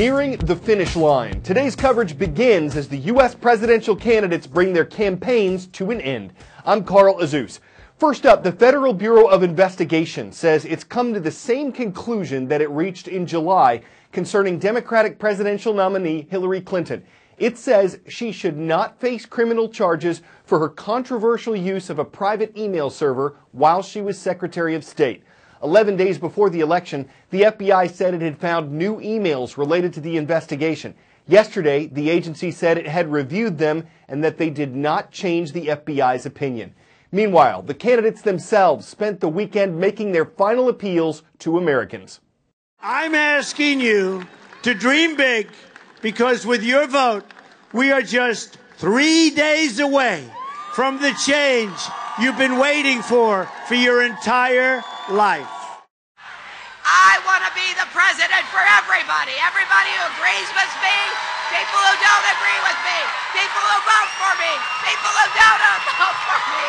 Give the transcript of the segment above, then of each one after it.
nearing the finish line. Today's coverage begins as the U.S. presidential candidates bring their campaigns to an end. I'm Carl Azuz. First up, the Federal Bureau of Investigation says it's come to the same conclusion that it reached in July concerning Democratic presidential nominee Hillary Clinton. It says she should not face criminal charges for her controversial use of a private email server while she was Secretary of State. 11 days before the election, the FBI said it had found new emails related to the investigation. Yesterday, the agency said it had reviewed them and that they did not change the FBI's opinion. Meanwhile, the candidates themselves spent the weekend making their final appeals to Americans. I'm asking you to dream big, because with your vote, we are just 3 days away from the change you've been waiting for your entire life. I want to be the president for everybody. Everybody who agrees with me, people who don't agree with me, people who vote for me, people who don't vote for me.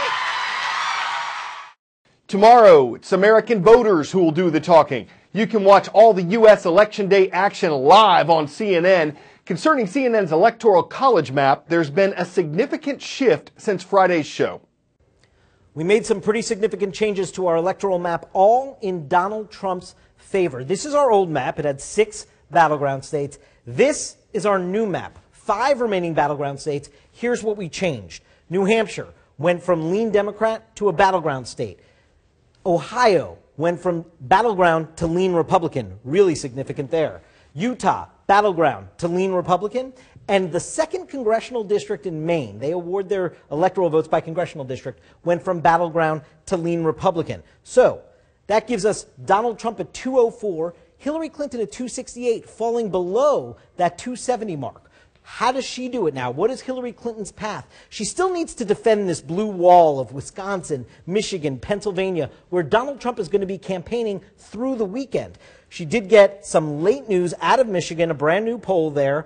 Tomorrow, it's American voters who will do the talking. You can watch all the U.S. Election Day action live on CNN. Concerning CNN's Electoral College map, there's been a significant shift since Friday's show. We made some pretty significant changes to our electoral map, all in Donald Trump's favor. This is our old map. It had 6 battleground states. This is our new map, 5 remaining battleground states. Here's what we changed. New Hampshire went from lean Democrat to a battleground state. Ohio went from battleground to lean Republican, really significant there. Utah, battleground to lean Republican. And the 2nd congressional district in Maine, they award their electoral votes by congressional district, went from battleground to lean Republican. So that gives us Donald Trump at 204, Hillary Clinton at 268, falling below that 270 mark. How does she do it now? What is Hillary Clinton's path? She still needs to defend this blue wall of Wisconsin, Michigan, Pennsylvania, where Donald Trump is going to be campaigning through the weekend. She did get some late news out of Michigan, a brand new poll there,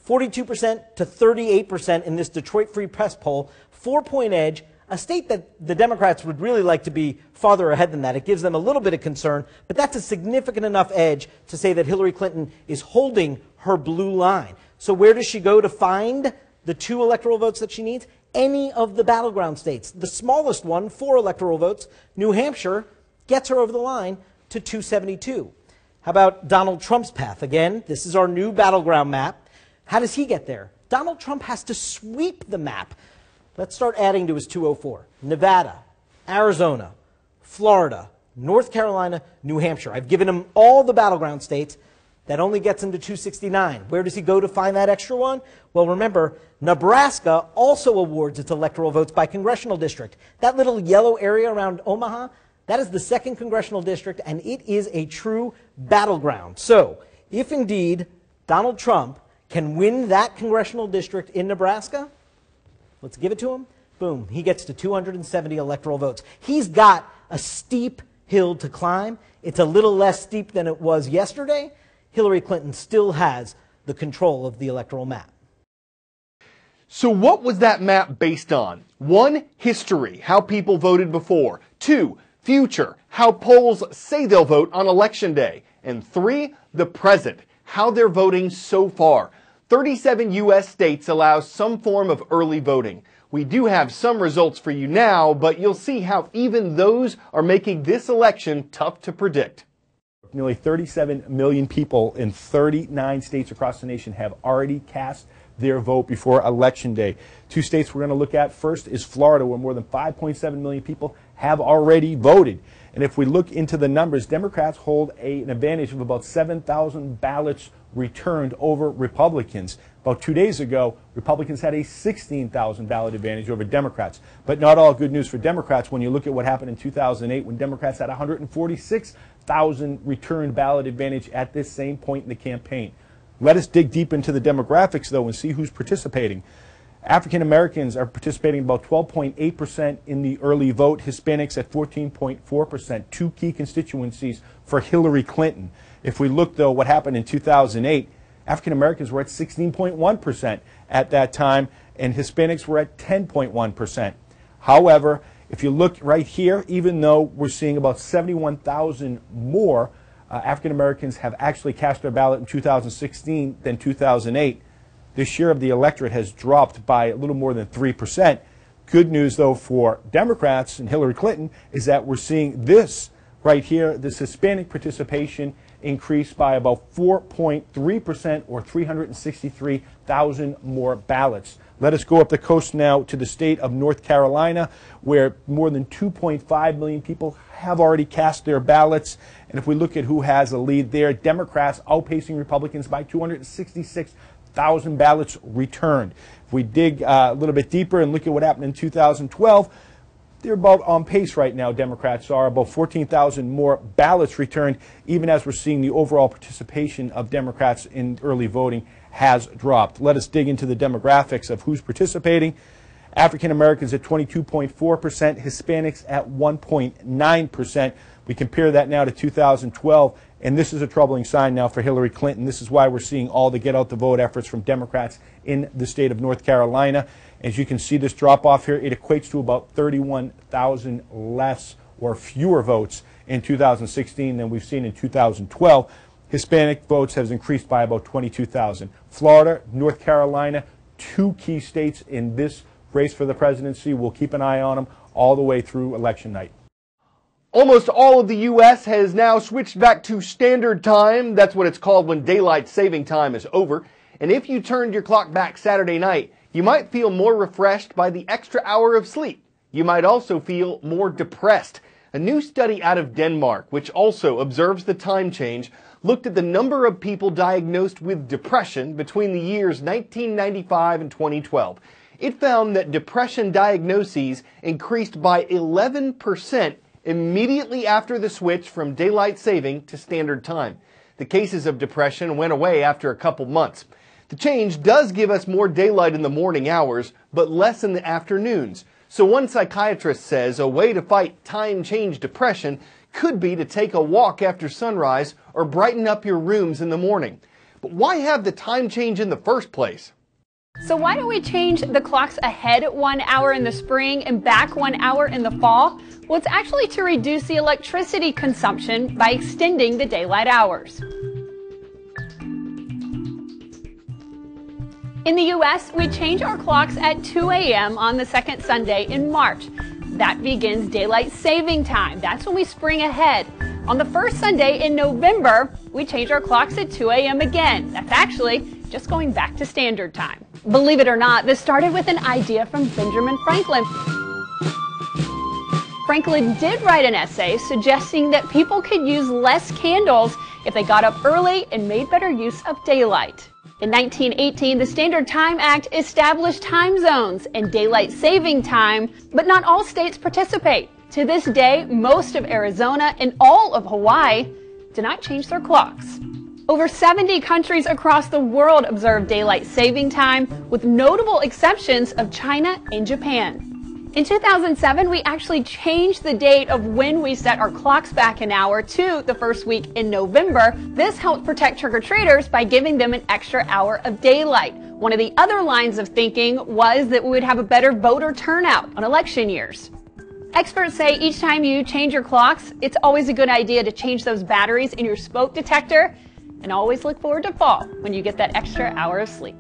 42% to 38% in this Detroit Free Press poll, 4-point edge, a state that the Democrats would really like to be farther ahead than that. It gives them a little bit of concern, but that's a significant enough edge to say that Hillary Clinton is holding her blue line. So where does she go to find the 2 electoral votes that she needs? Any of the battleground states. The smallest one, 4 electoral votes, New Hampshire, gets her over the line to 272. How about Donald Trump's path? Again, this is our new battleground map. How does he get there? Donald Trump has to sweep the map. Let's start adding to his 204. Nevada, Arizona, Florida, North Carolina, New Hampshire. I've given him all the battleground states. That only gets him to 269. Where does he go to find that extra one? Well, remember, Nebraska also awards its electoral votes by congressional district. That little yellow area around Omaha, that is the 2nd congressional district, and it is a true battleground. So, if indeed Donald Trump can win that congressional district in Nebraska, let's give it to him. Boom, he gets to 270 electoral votes. He's got a steep hill to climb. It's a little less steep than it was yesterday. Hillary Clinton still has the control of the electoral map. So what was that map based on? 1, history, how people voted before. 2, future, how polls say they'll vote on Election Day. And 3, the present, how they're voting so far. 37 U.S. states allow some form of early voting. We do have some results for you now, but you'll see how even those are making this election tough to predict. Nearly 37 million people in 39 states across the nation have already cast their vote before Election Day. 2 states we're going to look at first is Florida, where more than 5.7 million people have already voted. And if we look into the numbers, Democrats hold an advantage of about 7,000 ballots returned over Republicans. About 2 days ago, Republicans had a 16,000 ballot advantage over Democrats. But not all good news for Democrats when you look at what happened in 2008 when Democrats had 146,000 returned ballot advantage at this same point in the campaign. Let us dig deep into the demographics, though, and see who's participating. African Americans are participating about 12.8% in the early vote, Hispanics at 14.4%, 2 key constituencies for Hillary Clinton. If we look, though, what happened in 2008, African Americans were at 16.1% at that time, and Hispanics were at 10.1%. However, if you look right here, even though we're seeing about 71,000 more African Americans have actually cast their ballot in 2016 than 2008. The share of the electorate has dropped by a little more than 3%. Good news, though, for Democrats and Hillary Clinton is that we're seeing this right here, this Hispanic participation increase by about 4.3% or 363,000 more ballots. Let us go up the coast now to the state of North Carolina, where more than 2.5 million people have already cast their ballots. And if we look at who has a lead there, Democrats outpacing Republicans by 266,000 ballots returned. If we dig a little bit deeper and look at what happened in 2012, they're about on pace right now, Democrats are, about 14,000 more ballots returned, even as we're seeing the overall participation of Democrats in early voting has dropped. Let us dig into the demographics of who's participating. African Americans at 22.4%, Hispanics at 1.9%. We compare that now to 2012, and this is a troubling sign now for Hillary Clinton. This is why we're seeing all the get-out-the-vote efforts from Democrats in the state of North Carolina. As you can see, this drop-off here, it equates to about 31,000 less or fewer votes in 2016 than we've seen in 2012. Hispanic votes has increased by about 22,000. Florida, North Carolina, two key states in this race for the presidency. We'll keep an eye on them all the way through election night. Almost all of the U.S. has now switched back to standard time. That's what it's called when daylight saving time is over. And if you turned your clock back Saturday night, you might feel more refreshed by the extra hour of sleep. You might also feel more depressed. A new study out of Denmark, which also observes the time change, looked at the number of people diagnosed with depression between the years 1995 and 2012. It found that depression diagnoses increased by 11% immediately after the switch from daylight saving to standard time. The cases of depression went away after a couple months. The change does give us more daylight in the morning hours, but less in the afternoons. So one psychiatrist says a way to fight time change depression could be to take a walk after sunrise or brighten up your rooms in the morning. But why have the time change in the first place? So why don't we change the clocks ahead 1 hour in the spring and back 1 hour in the fall? Well, it's actually to reduce the electricity consumption by extending the daylight hours. In the U.S., we change our clocks at 2 a.m. on the second Sunday in March. That begins daylight saving time. That's when we spring ahead. On the first Sunday in November, we change our clocks at 2 a.m. again. That's actually just going back to standard time. Believe it or not, this started with an idea from Benjamin Franklin. Franklin did write an essay suggesting that people could use less candles if they got up early and made better use of daylight. In 1918, the Standard Time Act established time zones and daylight saving time, but not all states participate. To this day, most of Arizona and all of Hawaii do not change their clocks. Over 70 countries across the world observe daylight saving time, with notable exceptions of China and Japan. In 2007, we actually changed the date of when we set our clocks back an hour to the first week in November. This helped protect trick-or-treaters by giving them an extra hour of daylight. One of the other lines of thinking was that we would have a better voter turnout on election years. Experts say each time you change your clocks, it's always a good idea to change those batteries in your smoke detector, and always look forward to fall when you get that extra hour of sleep.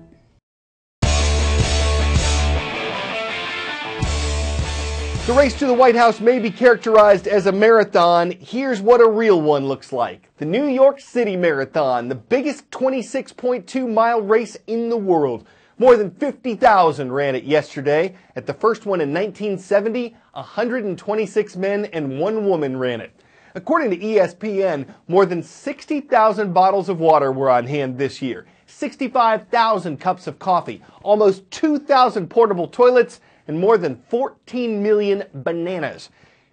The race to the White House may be characterized as a marathon. Here's what a real one looks like. The New York City Marathon, the biggest 26.2-mile race in the world. More than 50,000 ran it yesterday. At the first one in 1970, 126 men and 1 woman ran it. According to ESPN, more than 60,000 bottles of water were on hand this year, 65,000 cups of coffee, almost 2,000 portable toilets, and more than 14 million bananas.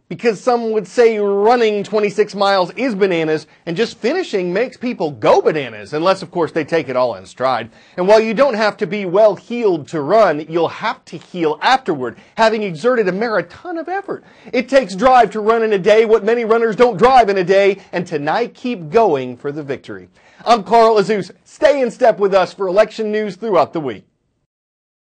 Because some would say running 26 miles is bananas, and just finishing makes people go bananas, unless, of course, they take it all in stride. And while you don't have to be well-heeled to run, you'll have to heal afterward, having exerted a marathon of effort. It takes drive to run in a day what many runners don't drive in a day, and tonight keep going for the victory. I'm Carl Azuz. Stay in step with us for election news throughout the week.